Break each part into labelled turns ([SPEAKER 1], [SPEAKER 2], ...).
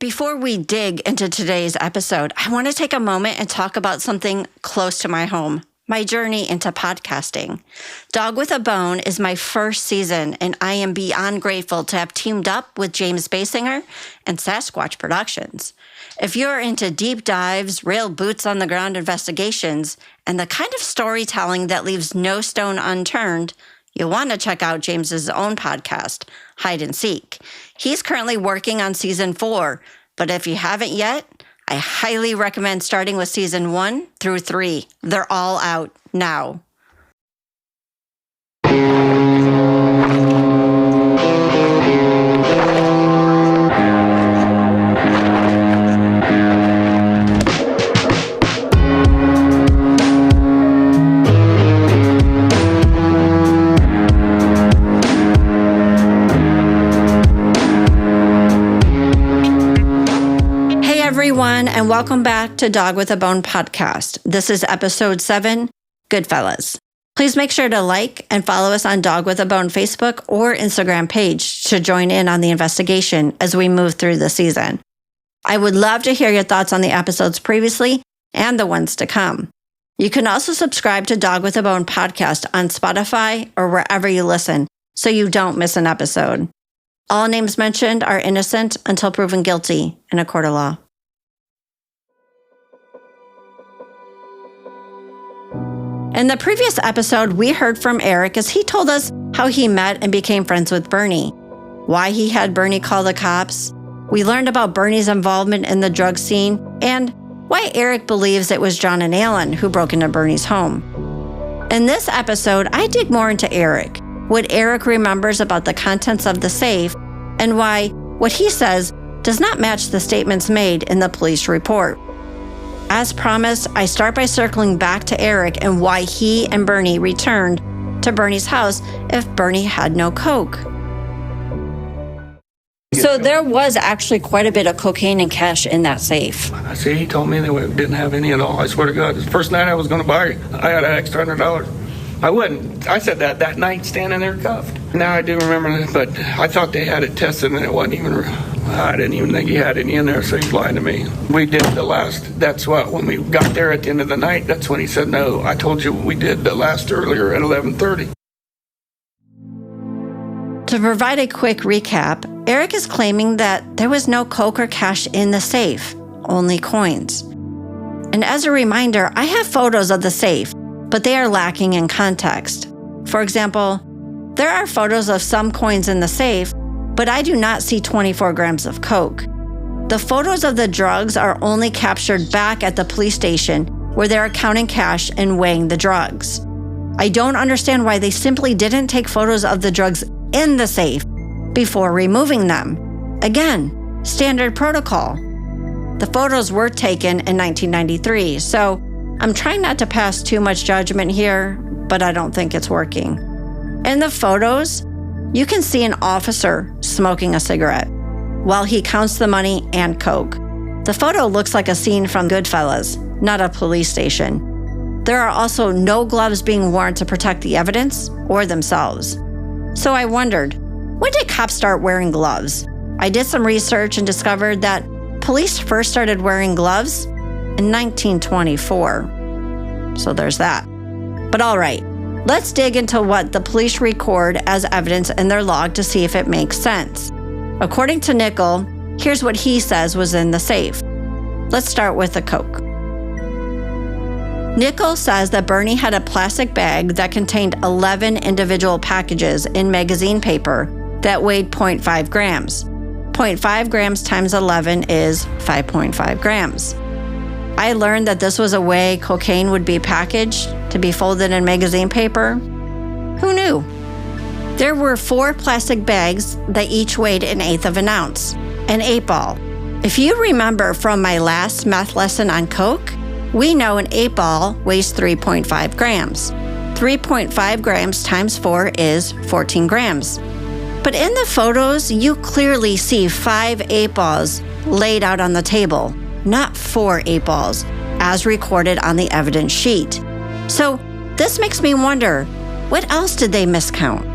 [SPEAKER 1] Before we dig into today's episode, I want to take a moment and talk about something close to my home, my journey into podcasting. Dog with a Bone is my first season, and I am beyond grateful to have teamed up with James Basinger and Sasquatch Productions. If you're into deep dives, real boots on the ground investigations, and the kind of storytelling that leaves no stone unturned, you'll want to check out James's own podcast, Hide and Seek. He's currently working on season 4, but if you haven't yet, I highly recommend starting with season 1 through 3. They're all out now. And welcome back to Dog with a Bone podcast. This is episode 7, Goodfellas. Please make sure to like and follow us on Dog with a Bone Facebook or Instagram page to join in on the investigation as we move through the season. I would love to hear your thoughts on the episodes previously and the ones to come. You can also subscribe to Dog with a Bone podcast on Spotify or wherever you listen so you don't miss an episode. All names mentioned are innocent until proven guilty in a court of law. In the previous episode, we heard from Eric as he told us how he met and became friends with Bernie, why he had Bernie call the cops. We learned about Bernie's involvement in the drug scene and why Eric believes it was John and Alan who broke into Bernie's home. In this episode, I dig more into Eric, what Eric remembers about the contents of the safe, and why what he says does not match the statements made in the police report. As promised, I start by circling back to Eric and why he and Bernie returned to Bernie's house if Bernie had no coke. So there was actually quite a bit of cocaine and cash in that safe.
[SPEAKER 2] I see, he told me they didn't have any at all. I swear to God, the first night I was going to buy it, I had an extra $100. I wouldn't. I said that night standing there cuffed. Now I do remember that, but I thought they had it tested and it wasn't even, I didn't even think he had any in there, so he's lying to me. We did the last, that's what, when we got there at the end of the night, that's when he said, no, I told you we did the last earlier at 11:30.
[SPEAKER 1] To provide a quick recap, Eric is claiming that there was no coke or cash in the safe, only coins. And as a reminder, I have photos of the safe, but they are lacking in context. For example, there are photos of some coins in the safe, but I do not see 24 grams of coke. The photos of the drugs are only captured back at the police station where they are counting cash and weighing the drugs. I don't understand why they simply didn't take photos of the drugs in the safe before removing them. Again, standard protocol. The photos were taken in 1993, so I'm trying not to pass too much judgment here, but I don't think it's working. In the photos, you can see an officer smoking a cigarette while he counts the money and coke. The photo looks like a scene from Goodfellas, not a police station. There are also no gloves being worn to protect the evidence or themselves. So I wondered, when did cops start wearing gloves? I did some research and discovered that police first started wearing gloves in 1924. So there's that. But all right, let's dig into what the police record as evidence in their log to see if it makes sense. According to Nicol, here's what he says was in the safe. Let's start with the coke. Nicol says that Bernie had a plastic bag that contained 11 individual packages in magazine paper that weighed 0.5 grams. 0.5 grams times 11 is 5.5 grams. I learned that this was a way cocaine would be packaged to be folded in magazine paper. Who knew? There were 4 plastic bags that each weighed 1/8 of an ounce, an 8-ball. If you remember from my last math lesson on coke, we know an 8-ball weighs 3.5 grams. 3.5 grams times 4 is 14 grams. But in the photos, you clearly see 5 8-balls laid out on the table, not 4 8-balls, as recorded on the evidence sheet. So this makes me wonder, what else did they miscount?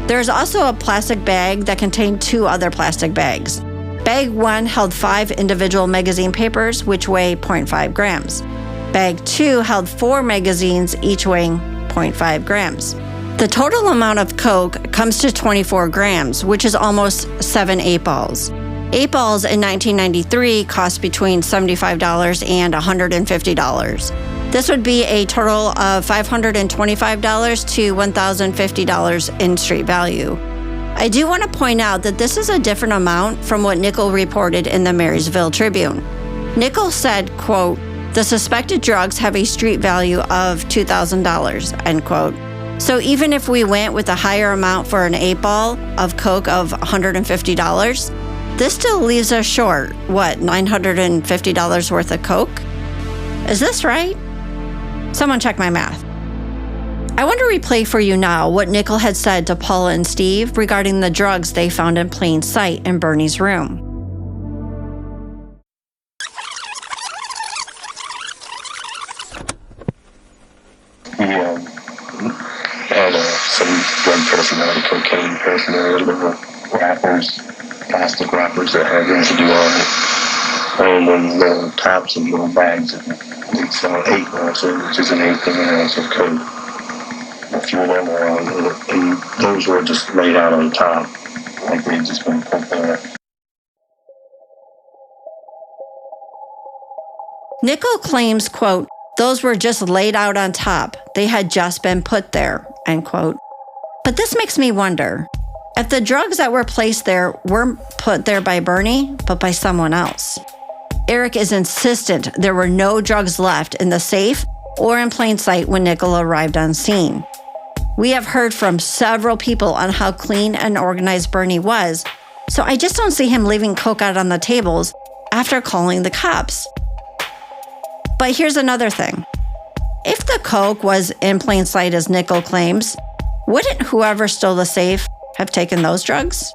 [SPEAKER 1] There's also a plastic bag that contained 2 other plastic bags. Bag 1 held 5 individual magazine papers, which weigh 0.5 grams. Bag 2 held 4 magazines, each weighing 0.5 grams. The total amount of coke comes to 24 grams, which is almost 7 8-balls. 8-balls in 1993 cost between $75 and $150. This would be a total of $525 to $1,050 in street value. I do want to point out that this is a different amount from what Nicol reported in the Marysville Tribune. Nicol said, quote, "The suspected drugs have a street value of $2,000, end quote. So even if we went with a higher amount for an 8-ball of coke of $150, this still leaves us short, what, $950 worth of coke? Is this right? Someone check my math. I want to replay for you now what Nicol had said to Paula and Steve regarding the drugs they found in plain sight in Bernie's room.
[SPEAKER 3] He had some drug paraphernalia, cocaine paraphernalia, little wrappers, plastic wrappers that had residue on it, and then little tops and little bags of they'd sell 8 ounces, which is an eighth of an ounce of coke. A few of them were on, and those were just laid out on top, like they'd just been put there.
[SPEAKER 1] Nicol claims, quote, "Those were just laid out on top. They had just been put there," end quote. But this makes me wonder if the drugs that were placed there weren't put there by Bernie, but by someone else. Eric is insistent there were no drugs left in the safe or in plain sight when Nicol arrived on scene. We have heard from several people on how clean and organized Bernie was, so I just don't see him leaving coke out on the tables after calling the cops. But here's another thing. If the coke was in plain sight as Nicol claims, wouldn't whoever stole the safe have taken those drugs?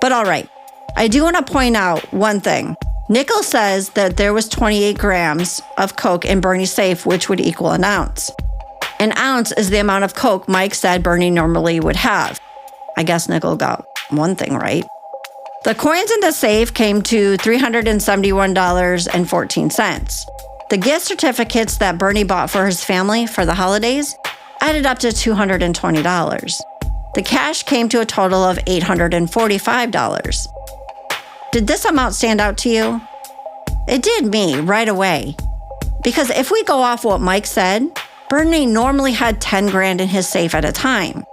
[SPEAKER 1] But all right, I do want to point out one thing. Nicol says that there was 28 grams of coke in Bernie's safe, which would equal an ounce. An ounce is the amount of coke Mike said Bernie normally would have. I guess Nicol got one thing right. The coins in the safe came to $371.14. The gift certificates that Bernie bought for his family for the holidays added up to $220. The cash came to a total of $845. Did this amount stand out to you? It did me right away. Because if we go off what Mike said, Bernie normally had 10 grand in his safe at a time.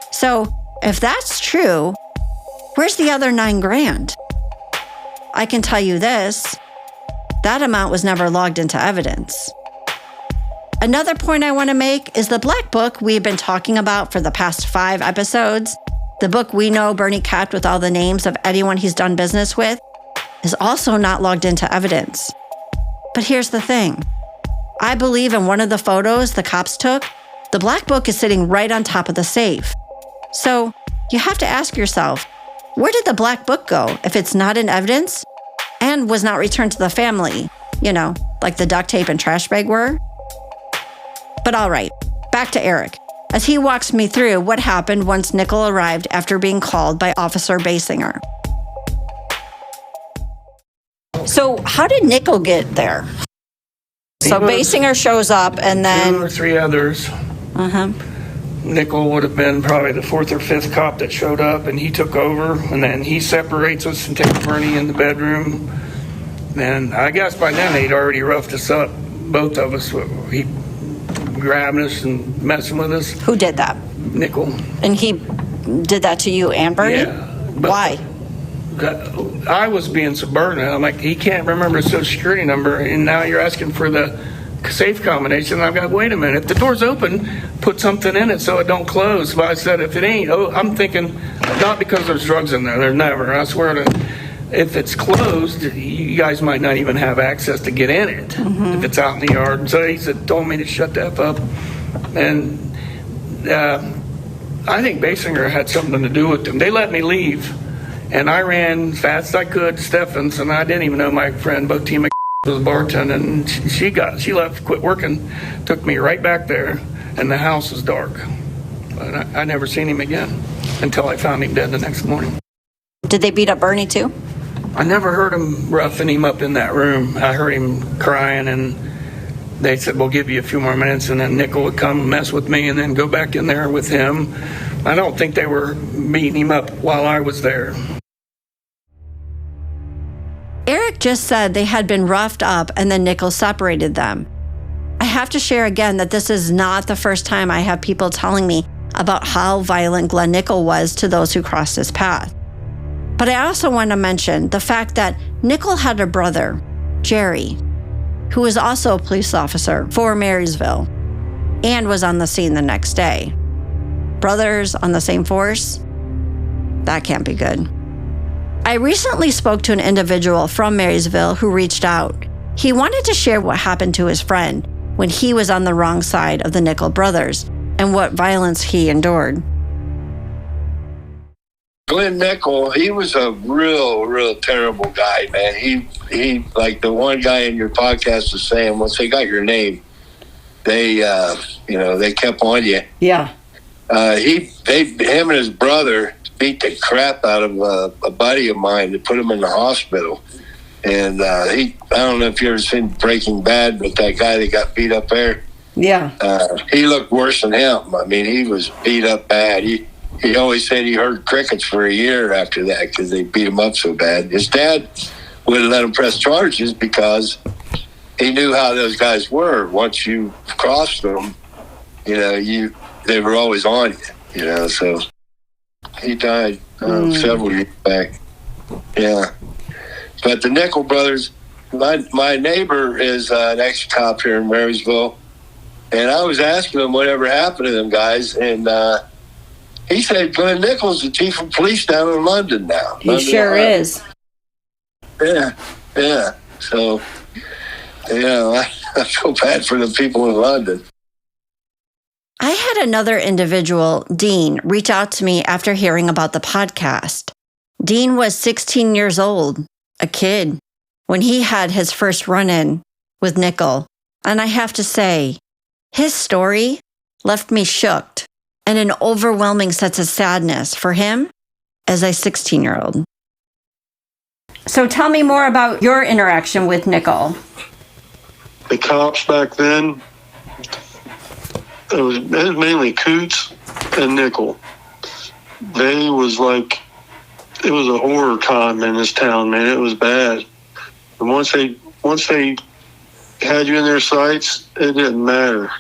[SPEAKER 1] So if that's true, where's the other 9 grand? I can tell you this, that amount was never logged into evidence. Another point I want to make is the black book we've been talking about for the past 5 episodes, the book we know Bernie kept with all the names of anyone he's done business with, is also not logged into evidence. But here's the thing. I believe in one of the photos the cops took, the black book is sitting right on top of the safe. So you have to ask yourself, where did the black book go if it's not in evidence and was not returned to the family, like the duct tape and trash bag were? But all right, back to Eric, as he walks me through what happened once Nicol arrived after being called by Officer Basinger. So how did Nicol get there? So Basinger shows up and then...
[SPEAKER 2] 2 or 3 others. Nicol would have been probably the 4th or 5th cop that showed up, and he took over, and then he separates us and takes Bernie in the bedroom. And I guess by then they'd already roughed us up, both of us. He grabbing us and messing with us.
[SPEAKER 1] Who did that?
[SPEAKER 2] Nicol.
[SPEAKER 1] And he did that to you and Bernie?
[SPEAKER 2] Yeah.
[SPEAKER 1] Why?
[SPEAKER 2] I was being subordinate. I'm like, he can't remember his social security number, and now you're asking for the safe combination. I've got, wait a minute, if the door's open, put something in it so it don't close. But I said, if it ain't, I'm thinking, not because there's drugs in there, there's never. I swear to, if it's closed, you guys might not even have access to get in it if it's out in the yard. So he told me to shut that up. And I think Basinger had something to do with them. They let me leave. And I ran fast as I could to Steffens, and I didn't even know my friend Botima was bartending, and she left, quit working, took me right back there, and the house was dark. But I never seen him again until I found him dead the next morning.
[SPEAKER 1] Did they beat up Bernie too?
[SPEAKER 2] I never heard him roughing him up in that room. I heard him crying, and they said, we'll give you a few more minutes, and then Nicol would come mess with me and then go back in there with him. I don't think they were beating him up while I was there.
[SPEAKER 1] Eric just said they had been roughed up and then Nicol separated them. I have to share again that this is not the first time I have people telling me about how violent Glenn Nicol was to those who crossed his path. But I also want to mention the fact that Nicol had a brother, Jerry, who was also a police officer for Marysville and was on the scene the next day. Brothers on the same force? That can't be good. I recently spoke to an individual from Marysville who reached out. He wanted to share what happened to his friend when he was on the wrong side of the Nicol brothers and what violence he endured.
[SPEAKER 4] Glenn Nicol, he was a real terrible guy, man. He like the one guy in your podcast was saying, once they got your name, they kept on you.
[SPEAKER 1] Yeah.
[SPEAKER 4] Him and his brother beat the crap out of a buddy of mine to put him in the hospital. And I don't know if you ever seen Breaking Bad, but that guy that got beat up there.
[SPEAKER 1] Yeah.
[SPEAKER 4] He looked worse than him. I mean, he was beat up bad. He always said he heard crickets for a year after that because they beat him up so bad. His dad wouldn't let him press charges because he knew how those guys were. Once you crossed them, they were always on you, so he died several years back. Yeah. But the Nicol brothers, my neighbor is an ex-cop here in Marysville, and I was asking him whatever happened to them guys, and he said Glenn Nicol's the chief of police down in London now.
[SPEAKER 1] He sure is.
[SPEAKER 4] Yeah. So, I feel bad for the people in London.
[SPEAKER 1] I had another individual, Dean, reach out to me after hearing about the podcast. Dean was 16 years old, a kid, when he had his first run-in with Nicol. And I have to say, his story left me shook and an overwhelming sense of sadness for him as a 16-year-old. So tell me more about your interaction with Nicol.
[SPEAKER 5] The cops back then, it was mainly Coots and Nicol. It was a horror time in this town, man. It was bad. And once they had you in their sights, it didn't matter.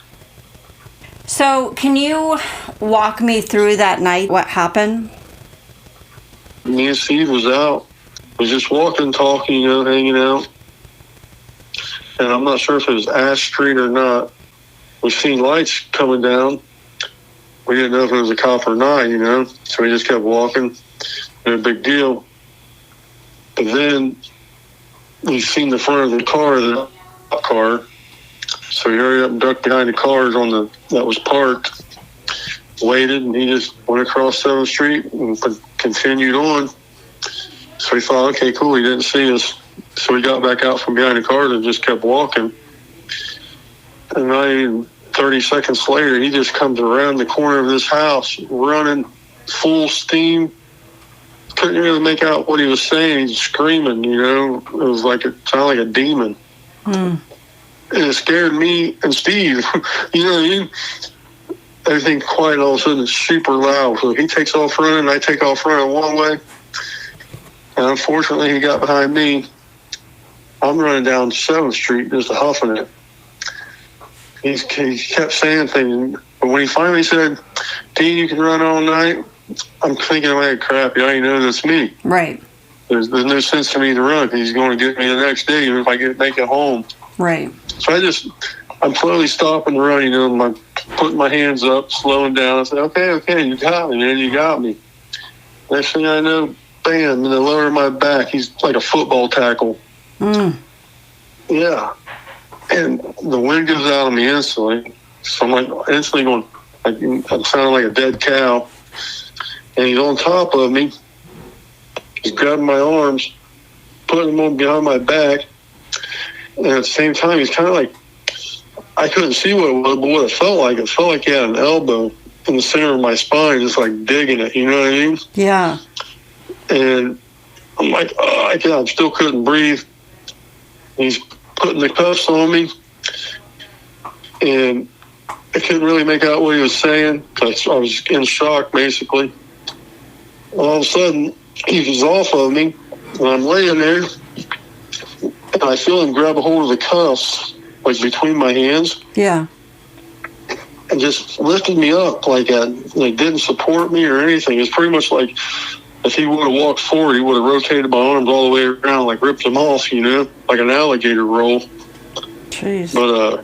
[SPEAKER 1] So can you walk me through that night? What happened?
[SPEAKER 5] Me and Steve was out. Was just walking, talking, hanging out. And I'm not sure if it was Ash Street or not. We seen lights coming down. We didn't know if it was a cop or not, So we just kept walking. No big deal. But then we seen the front of the car. So he hurried up and ducked behind the cars that was parked. Waited, and he just went across 7th Street and continued on. So we thought, okay, cool, he didn't see us. So we got back out from behind the cars and just kept walking. And 30 seconds later, he just comes around the corner of this house, running full steam. Couldn't really make out what he was saying. He's screaming, It was it sounded like a demon. And it scared me and Steve. Everything quiet, all of a sudden it's super loud. So he takes off running, I take off running one way. And unfortunately, he got behind me. I'm running down 7th Street, just huffing it. He kept saying things. But when he finally said, Dean, you can run all night, I'm thinking, man, crap, you already know that's me.
[SPEAKER 1] Right.
[SPEAKER 5] There's no sense to me to run. He's going to get me the next day, even if I make it home.
[SPEAKER 1] Right.
[SPEAKER 5] So I'm slowly stopping to run, I'm putting my hands up, slowing down. I said, okay, you got me, man, you got me. Next thing I know, bam, in the lower of my back, he's like a football tackle. Yeah. And the wind goes out of me instantly. So I'm instantly going, I'm sounding like a dead cow. And he's on top of me. He's grabbing my arms, putting them on behind my back. And at the same time, he's kind of I couldn't see what it was, but what it felt like he had an elbow in the center of my spine, just digging it, you know what I mean?
[SPEAKER 1] Yeah.
[SPEAKER 5] And I'm like, oh, I still couldn't breathe. He's putting the cuffs on me, and I couldn't really make out what he was saying because I was in shock, basically. All of a sudden, he was off of me, and I'm laying there, and I feel him grab a hold of the cuffs, like between my hands.
[SPEAKER 1] Yeah.
[SPEAKER 5] And just lifted me up, like didn't support me or anything. It's pretty much like if he would have walked forward, he would have rotated my arms all the way around, like ripped them off, like an alligator roll.
[SPEAKER 1] Jeez.
[SPEAKER 5] But,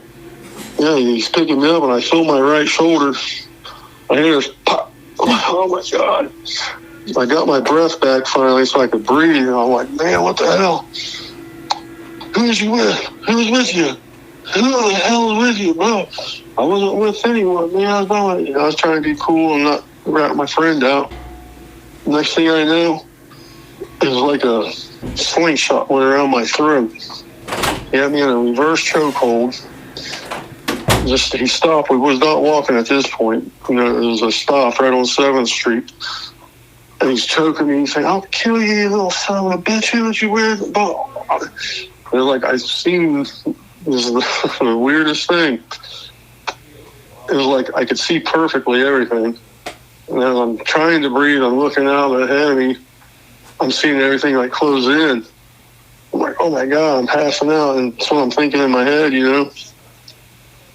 [SPEAKER 5] yeah, he's picking me up, and I feel my right shoulder. I hear this pop. Oh, my God. I got my breath back finally so I could breathe, and I'm like, man, what the hell? Who's you with? Who's with you? Who the hell is with you, bro? I wasn't with anyone, man. I was trying to be cool and not rat my friend out. Next thing I know, it was like a slingshot went around my throat. He had me in a reverse chokehold. He stopped. We was not walking at this point. It was a stop right on 7th Street. And he's choking me. He's saying, I'll kill you, you little son of a bitch. Who did you wear the ball? It was like I seen this is the weirdest thing. It was like I could see perfectly everything. And then I'm trying to breathe. I'm looking out ahead of me. I'm seeing everything like close in. I'm like, oh my God, I'm passing out. And that's what I'm thinking in my head,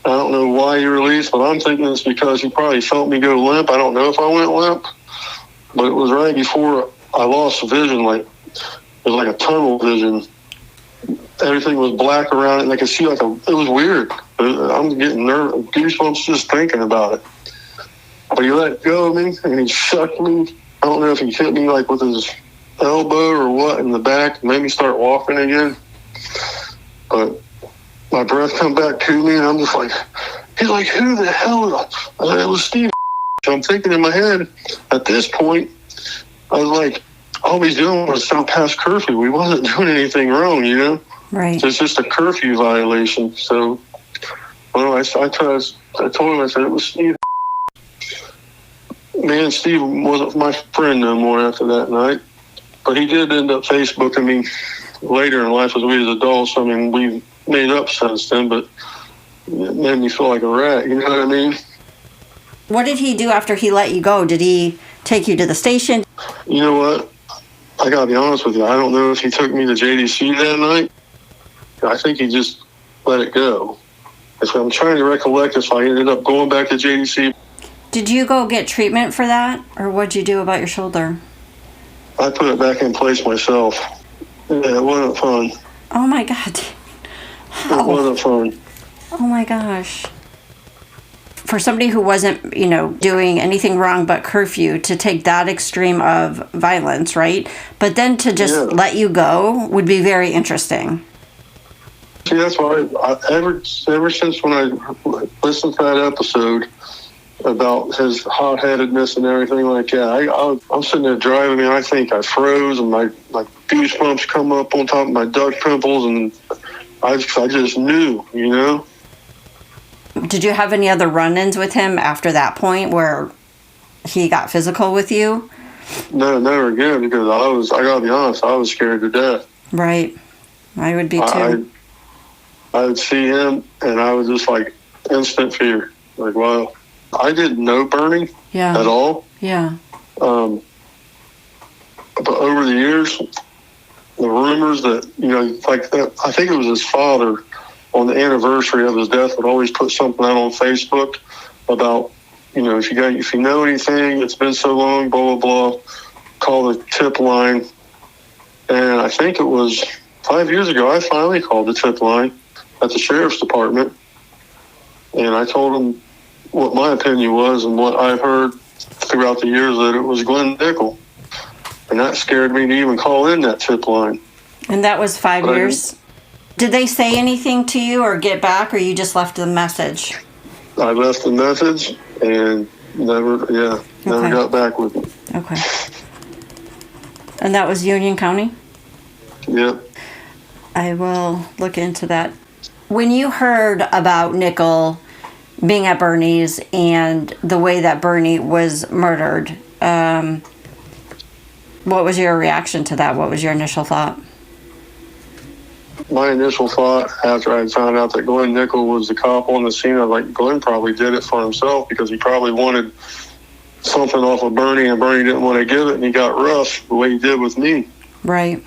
[SPEAKER 5] I don't know why he released, but I'm thinking it's because he probably felt me go limp. I don't know if I went limp, but it was right before I lost vision. Like, it was like a tunnel vision. Everything was black around it, and I could see it was weird. I'm getting nervous, goosebumps just thinking about it. But he let go of me, and he shook me. I don't know if he hit me like with his elbow or what in the back, and made me start walking again. But my breath come back to me, and I'm just like, he's like, who the hell? I said, it was Steve. I'm thinking in my head, at this point, I was like, all he's doing was stop past curfew. We wasn't doing anything wrong,
[SPEAKER 1] Right.
[SPEAKER 5] So it's just a curfew violation. So, well, I told him, I said, it was Steve. Man, Steve wasn't my friend no more after that night. But he did end up Facebooking me later in life as we as adults. I mean, we've made up since then, but it made me feel like a rat, you know what I mean?
[SPEAKER 1] What did he do after he let you go? Did he take you to the station?
[SPEAKER 5] You know what? I gotta be honest with you. I don't know if he took me to JDC that night. I think he just let it go. So I'm trying to recollect if I ended up going back to JDC.
[SPEAKER 1] Did you go get treatment for that? Or what'd you do about your shoulder?
[SPEAKER 5] I put it back in place myself. Yeah, it wasn't fun.
[SPEAKER 1] Oh my God.
[SPEAKER 5] It wasn't fun.
[SPEAKER 1] Oh my gosh. For somebody who wasn't, doing anything wrong but curfew, to take that extreme of violence, right? But then to just let you go would be very interesting.
[SPEAKER 5] See, that's why ever since when I listened to that episode about his hot-headedness and everything like that, I'm sitting there driving, and I think I froze, and my goosebumps come up on top of my duck pimples, and I just knew,
[SPEAKER 1] Did you have any other run-ins with him after that point where he got physical with you?
[SPEAKER 5] No, never again, because I gotta be honest, I was scared to death.
[SPEAKER 1] Right. I would be too.
[SPEAKER 5] I would see him, and I was just like instant fear. Like, wow. I didn't know Bernie at all.
[SPEAKER 1] Yeah.
[SPEAKER 5] But over the years, the rumors that, I think it was his father on the anniversary of his death would always put something out on Facebook about, if you know anything, it's been so long, blah, blah, blah, call the tip line. And I think it was 5 years ago, I finally called the tip line at the sheriff's department. And I told them what my opinion was and what I've heard throughout the years, that it was Glenn Nicol. And that scared me to even call in that tip line.
[SPEAKER 1] And that was 5 years? Did they say anything to you or get back, or you just left a message?
[SPEAKER 5] I left a message and never got back with me.
[SPEAKER 1] Okay. And that was Union County?
[SPEAKER 5] Yep.
[SPEAKER 1] I will look into that. When you heard about Nicol being at Bernie's and the way that Bernie was murdered, What was your reaction to that? What was your initial thought?
[SPEAKER 5] My initial thought after I found out that Glenn Nicol was the cop on the scene, I was like, Glenn probably did it for himself because he probably wanted something off of Bernie, and Bernie didn't want to give it, and he got rough the way he did with me.
[SPEAKER 1] Right.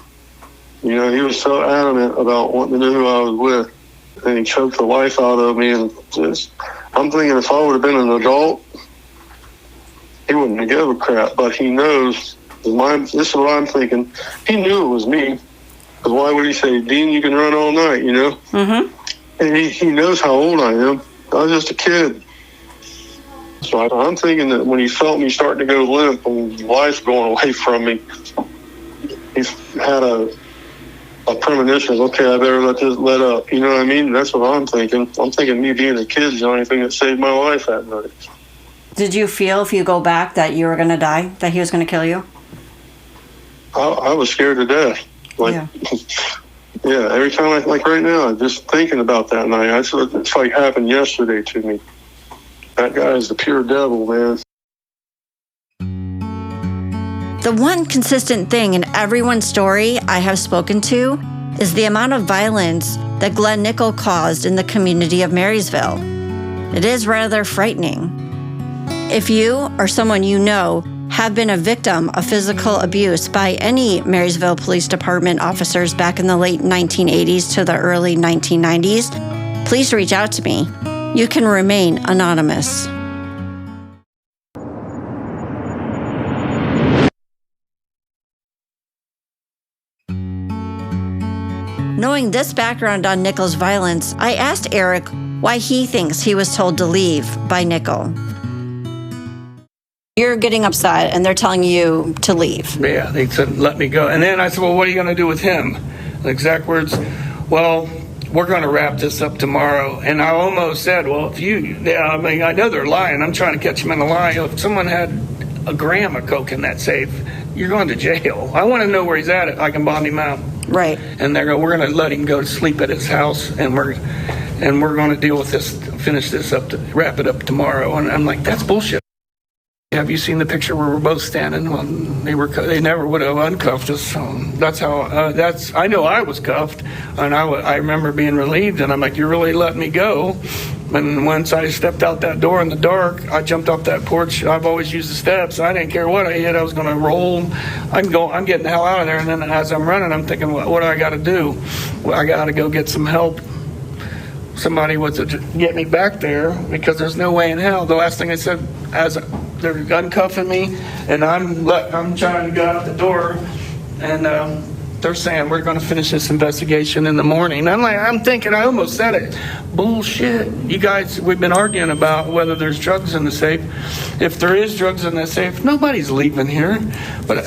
[SPEAKER 5] You know, he was so adamant about wanting to know who I was with, and he choked the life out of me. And just, I'm thinking if I would have been an adult, he wouldn't have given a crap. But he knows, this is what I'm thinking, he knew it was me. Because why would he say, Dean, you can run all night, you know? Mm-hmm. And he knows how old I am. I was just a kid. So I'm thinking that when he felt me starting to go limp and life going away from me, he had a premonition of, okay, I better let up. You know what I mean? That's what I'm thinking. I'm thinking me being a kid is the only thing that saved my life that night.
[SPEAKER 1] Did you feel if you go back that you were going to die, that he was going to kill you?
[SPEAKER 5] I was scared to death. Like, yeah, every time, like right now, I'm just thinking about that night. It's like happened yesterday to me. That guy is the pure devil, man.
[SPEAKER 1] The one consistent thing in everyone's story I have spoken to is the amount of violence that Glenn Nicol caused in the community of Marysville. It is rather frightening. If you or someone you know have been a victim of physical abuse by any Marysville Police Department officers back in the late 1980s to the early 1990s, please reach out to me. You can remain anonymous. Knowing this background on Nicol's violence, I asked Eric why he thinks he was told to leave by Nicol. You're getting upset and they're telling you to leave.
[SPEAKER 2] Yeah, they said, let me go. And then I said, well, what are you going to do with him? The exact words, well, we're going to wrap this up tomorrow. And I almost said, well, I know they're lying. I'm trying to catch them in a lie. If someone had a gram of coke in that safe, you're going to jail. I want to know where he's at. I can bond him out.
[SPEAKER 1] Right.
[SPEAKER 2] And we're going to let him go to sleep at his house, and we're going to deal with this, finish this up, to wrap it up tomorrow. And I'm like, that's bullshit. Have you seen the picture where we're both standing? Well, they never would have uncuffed us. So that's how. I know I was cuffed, and I remember being relieved. And I'm like, you really let me go? And once I stepped out that door in the dark, I jumped off that porch. I've always used the steps. I didn't care what I hit. I was going to roll. I'm getting the hell out of there. And then as I'm running, I'm thinking, what do I got to do? Well, I got to go get some help. Somebody was to get me back there because there's no way in hell. The last thing I said, as they're uncuffing me, and I'm trying to go out the door, and they're saying we're going to finish this investigation in the morning. I'm thinking, I almost said it. Bullshit. You guys, we've been arguing about whether there's drugs in the safe. If there is drugs in the safe, nobody's leaving here. But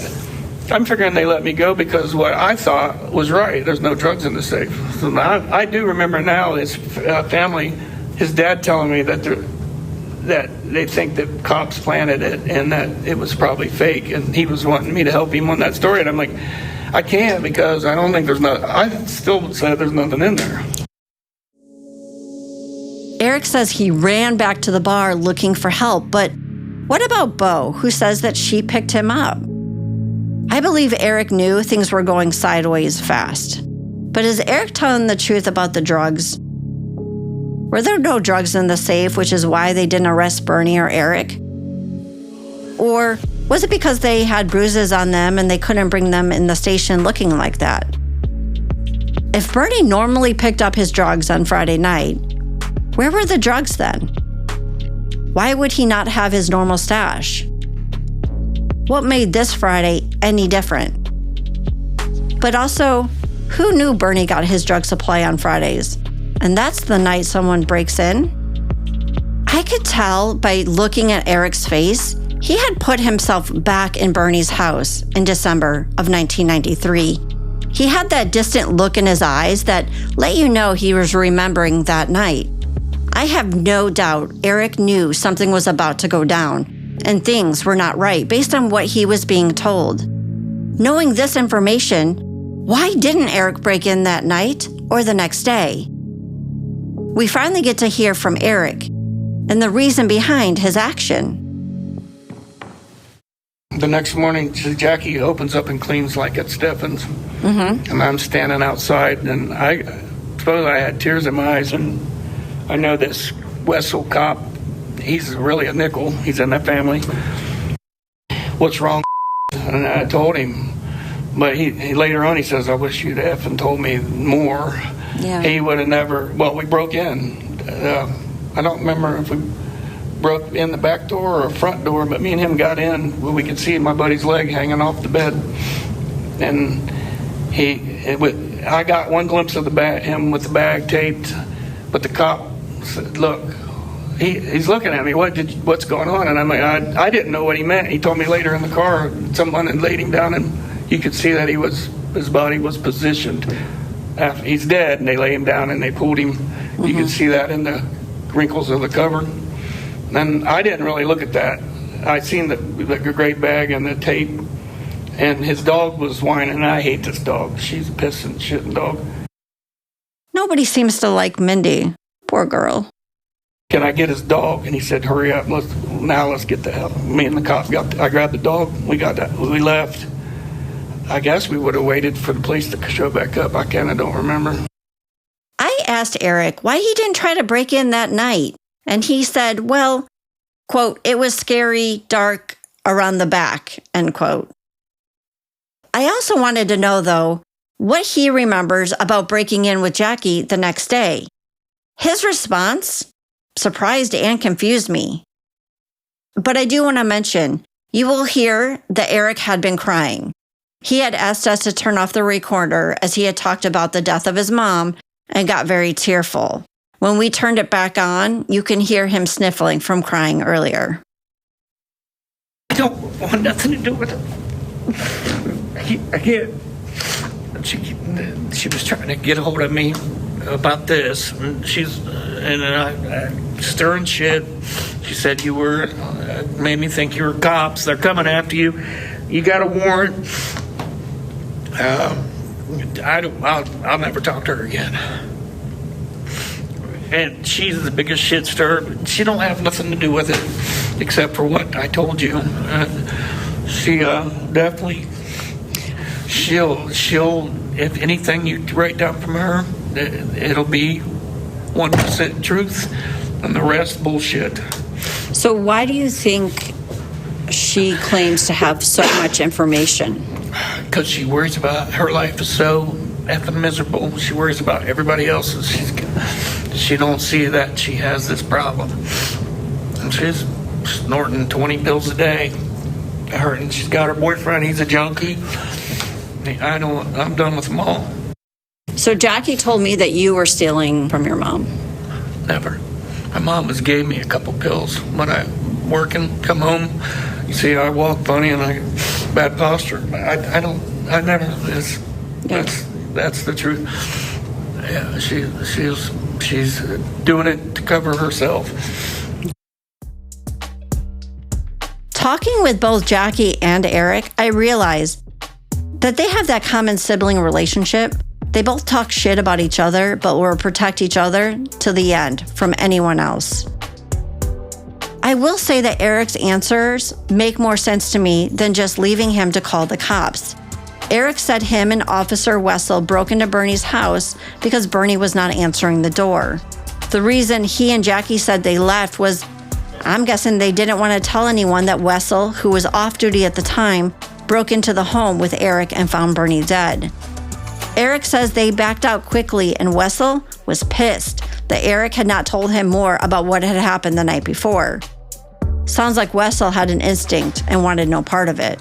[SPEAKER 2] I'm figuring they let me go because what I thought was right. There's no drugs in the safe. So I do remember now his family, his dad telling me that they think that cops planted it and that it was probably fake, and he was wanting me to help him on that story. And I'm like, I can't because I don't think I still say there's nothing in there.
[SPEAKER 1] Eric says he ran back to the bar looking for help, but what about Bo, who says that she picked him up? I believe Eric knew things were going sideways fast. But is Eric telling the truth about the drugs? Were there no drugs in the safe, which is why they didn't arrest Bernie or Eric? Or was it because they had bruises on them and they couldn't bring them in the station looking like that? If Bernie normally picked up his drugs on Friday night, where were the drugs then? Why would he not have his normal stash? What made this Friday any different? But also, who knew Bernie got his drug supply on Fridays? And that's the night someone breaks in? I could tell by looking at Eric's face, he had put himself back in Bernie's house in December of 1993. He had that distant look in his eyes that let you know he was remembering that night. I have no doubt Eric knew something was about to go down and things were not right based on what he was being told. Knowing this information, why didn't Eric break in that night or the next day? We finally get to hear from Eric and the reason behind his action.
[SPEAKER 2] The next morning, Jackie opens up and cleans like at Stefan's. And I'm standing outside, and I suppose I had tears in my eyes. And I know this Wessel cop, he's really a Nicol. He's in that family. What's wrong? And I told him. But he later on, he says, I wish you'd effing told me more.
[SPEAKER 1] Yeah.
[SPEAKER 2] He would have never, well, we broke in. I don't remember if we broke in the back door or front door, but me and him got in. We could see my buddy's leg hanging off the bed. And I got one glimpse of him with the bag taped, but the cop said, look, he's looking at me, what's going on? And I'm like, I didn't know what he meant. He told me later in the car, someone had laid him down, and you could see that his body was positioned. After he's dead, and they lay him down and they pulled him. You could see that in the wrinkles of the cover. And I didn't really look at that. I seen the great bag and the tape, and his dog was whining. And I hate this dog. She's a pissing, shitting dog.
[SPEAKER 1] Nobody seems to like Mindy. Poor girl.
[SPEAKER 2] Can I get his dog? And he said, hurry up. Let's get the hell. Me and the cop I grabbed the dog. We left. I guess we would have waited for the police to show back up. I kind of don't remember.
[SPEAKER 1] I asked Eric why he didn't try to break in that night. And he said, well, quote, it was scary, dark, around the back, end quote. I also wanted to know, though, what he remembers about breaking in with Jackie the next day. His response surprised and confused me. But I do want to mention, you will hear that Eric had been crying. He had asked us to turn off the recorder as he had talked about the death of his mom and got very tearful. When we turned it back on, you can hear him sniffling from crying earlier.
[SPEAKER 2] I don't want nothing to do with it. She was trying to get a hold of me about this. And I stirring shit. She said you were, made me think you were cops. They're coming after you. You got a warrant. I'll never talk to her again. And she's the biggest shit stirrer. She don't have nothing to do with it except for what I told you. She definitely, she'll, if anything you write down from her, it'll be 1% truth and the rest bullshit.
[SPEAKER 1] So why do you think she claims to have so much information?
[SPEAKER 2] Because she worries about her life is so effing miserable. She worries about everybody else's. She don't see that she has this problem. And she's snorting 20 pills a day. And she's got her boyfriend. He's a junkie. I'm done with them all.
[SPEAKER 1] So Jackie told me that you were stealing from your mom.
[SPEAKER 2] Never. My mom just gave me a couple pills when I'm working, come home. You see, I walk funny and I bad posture. I never. That's the truth. Yeah, she's doing it to cover herself.
[SPEAKER 1] Talking with both Jackie and Eric, I realized that they have that common sibling relationship. They both talk shit about each other, but will protect each other to the end from anyone else. I will say that Eric's answers make more sense to me than just leaving him to call the cops. Eric said him and Officer Wessel broke into Bernie's house because Bernie was not answering the door. The reason he and Jackie said they left was, I'm guessing they didn't want to tell anyone that Wessel, who was off duty at the time, broke into the home with Eric and found Bernie dead. Eric says they backed out quickly and Wessel was pissed that Eric had not told him more about what had happened the night before. Sounds like Wessel had an instinct and wanted no part of it.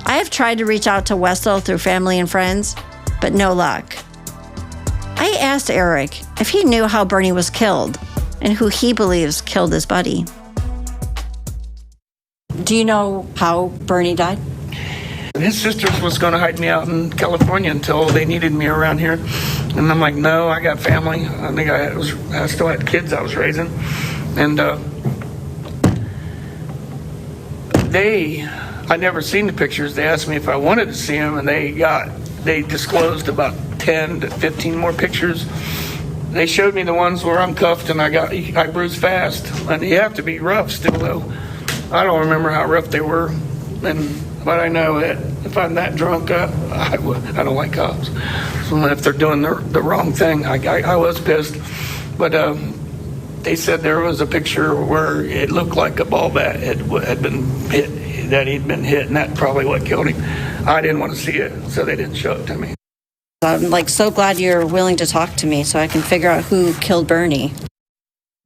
[SPEAKER 1] I have tried to reach out to Wessel through family and friends, but no luck. I asked Eric if he knew how Bernie was killed and who he believes killed his buddy. Do you know how Bernie died?
[SPEAKER 2] His sisters was going to hide me out in California until they needed me around here. And I'm like, no, I got family. I think I still had kids I was raising. And I never seen the pictures. They asked me if I wanted to see them, and they disclosed about 10 to 15 more pictures. They showed me the ones where I'm cuffed and I bruised fast. And you have to be rough still, though. I don't remember how rough they were. But I know that if I'm that drunk, I don't like cops. So if they're doing the wrong thing, I was pissed. But they said there was a picture where it looked like a ball bat had been hit, that he'd been hit, and that's probably what killed him. I didn't want to see it, so they didn't show it to me.
[SPEAKER 1] I'm so glad you're willing to talk to me so I can figure out who killed Bernie.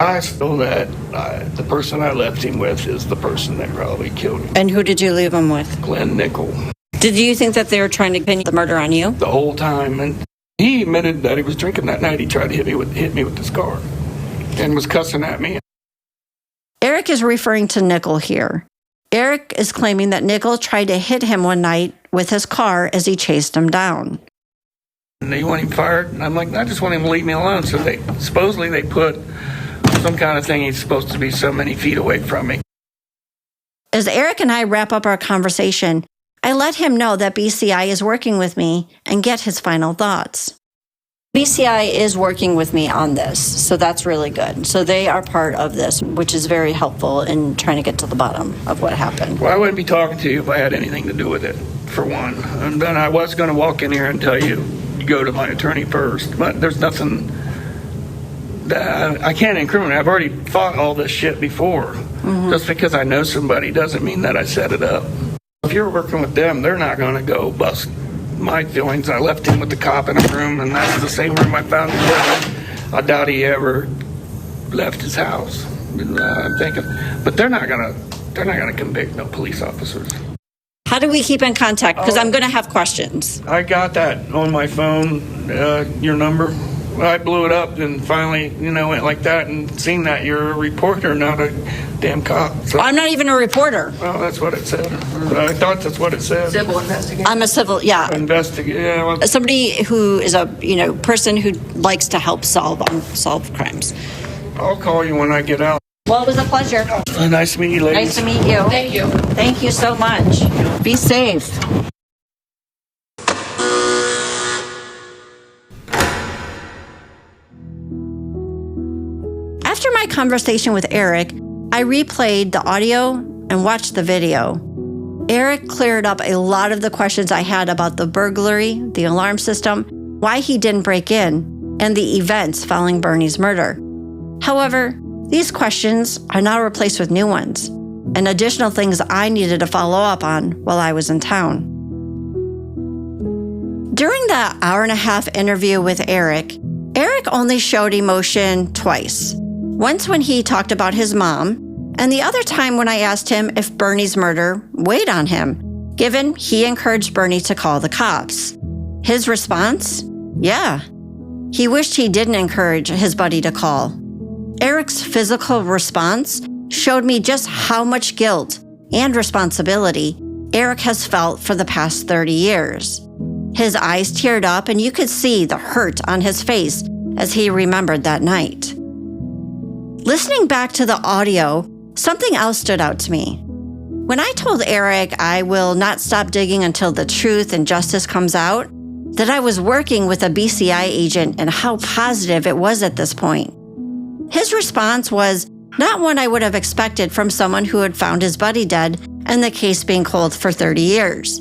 [SPEAKER 2] I feel that the person I left him with is the person that probably killed him.
[SPEAKER 1] And who did you leave him with?
[SPEAKER 2] Nicol.
[SPEAKER 1] Did you think that they were trying to pin the murder on you?
[SPEAKER 2] The whole time. And he admitted that he was drinking that night. He tried to hit me with his car and was cussing at me.
[SPEAKER 1] Eric is referring to Nicol here. Eric is claiming that Nicol tried to hit him one night with his car as he chased him down.
[SPEAKER 2] And they want him fired. And I'm like, I just want him to leave me alone. So they put some kind of thing. He's supposed to be so many feet away from me.
[SPEAKER 1] As Eric and I wrap up our conversation, I let him know that BCI is working with me and get his final thoughts. BCI is working with me on this, so that's really good. So they are part of this, which is very helpful in trying to get to the bottom of what happened.
[SPEAKER 2] Well, I wouldn't be talking to you if I had anything to do with it, for one. And then I was going to walk in here and tell you go to my attorney first, but there's nothing that I can't incriminate. I've already fought all this shit before. Mm-hmm. Just because I know somebody doesn't mean that I set it up. If you're working with them, they're not going to go bust my feelings. I left him with the cop in a room, and that's the same room I found him in. I doubt he ever left his house. I'm thinking, but they're not gonna convict no police officers.
[SPEAKER 1] How do we keep in contact? Because I'm going to have questions.
[SPEAKER 2] I got that on my phone, your number. I blew it up and finally, went like that and seen that you're a reporter, not a damn cop. So,
[SPEAKER 1] I'm not even a reporter.
[SPEAKER 2] Well, that's what it said. I thought that's what it said.
[SPEAKER 6] Civil investigator.
[SPEAKER 1] I'm a civil, yeah.
[SPEAKER 2] Investigator. Yeah, well,
[SPEAKER 1] somebody who is a person who likes to help solve crimes.
[SPEAKER 2] I'll call you when I get out.
[SPEAKER 1] Well, it was a pleasure.
[SPEAKER 2] Nice to meet you, ladies.
[SPEAKER 1] Nice to meet you.
[SPEAKER 6] Thank you.
[SPEAKER 1] Thank you so much. Be safe. After my conversation with Eric, I replayed the audio and watched the video. Eric cleared up a lot of the questions I had about the burglary, the alarm system, why he didn't break in, and the events following Bernie's murder. However, these questions are now replaced with new ones, and additional things I needed to follow up on while I was in town. During the hour-and-a-half interview with Eric only showed emotion twice. Once when he talked about his mom, and the other time when I asked him if Bernie's murder weighed on him, given he encouraged Bernie to call the cops. His response? Yeah. He wished he didn't encourage his buddy to call. Eric's physical response showed me just how much guilt and responsibility Eric has felt for the past 30 years. His eyes teared up and you could see the hurt on his face as he remembered that night. Listening back to the audio, something else stood out to me. When I told Eric I will not stop digging until the truth and justice comes out, that I was working with a BCI agent and how positive it was at this point. His response was not one I would have expected from someone who had found his buddy dead and the case being cold for 30 years.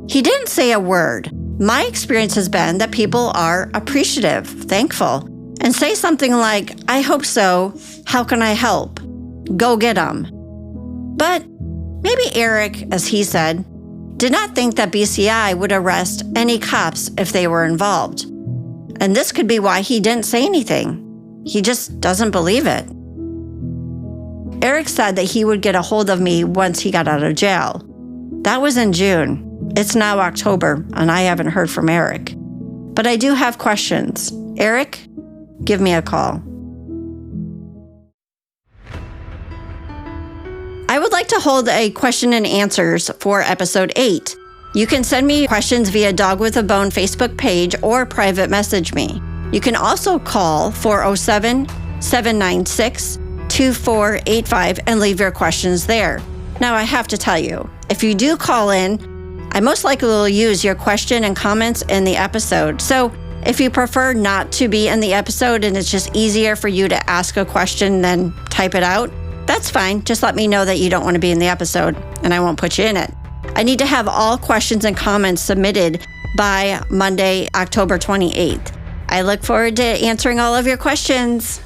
[SPEAKER 1] He didn't say a word. My experience has been that people are appreciative, thankful, and say something like, I hope so, how can I help? Go get them. But maybe Eric, as he said, did not think that BCI would arrest any cops if they were involved. And this could be why he didn't say anything. He just doesn't believe it. Eric said that he would get a hold of me once he got out of jail. That was in June. It's now October, and I haven't heard from Eric. But I do have questions. Eric, give me a call. I would like to hold a question and answers for episode 8. You can send me questions via Dog with a Bone Facebook page or private message me. You can also call 407-796-2485 and leave your questions there. Now, I have to tell you, if you do call in, I most likely will use your question and comments in the episode. So if you prefer not to be in the episode and it's just easier for you to ask a question than type it out, that's fine. Just let me know that you don't want to be in the episode and I won't put you in it. I need to have all questions and comments submitted by Monday, October 28th. I look forward to answering all of your questions.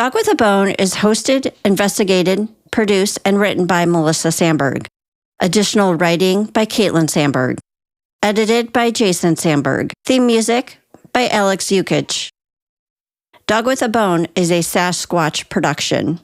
[SPEAKER 1] Dog with a Bone is hosted, investigated, produced, and written by Melissa Sandberg. Additional writing by Caitlin Sandberg. Edited by Jason Sandberg. Theme music by Alex Yukich. Dog with a Bone is a Sasquatch production.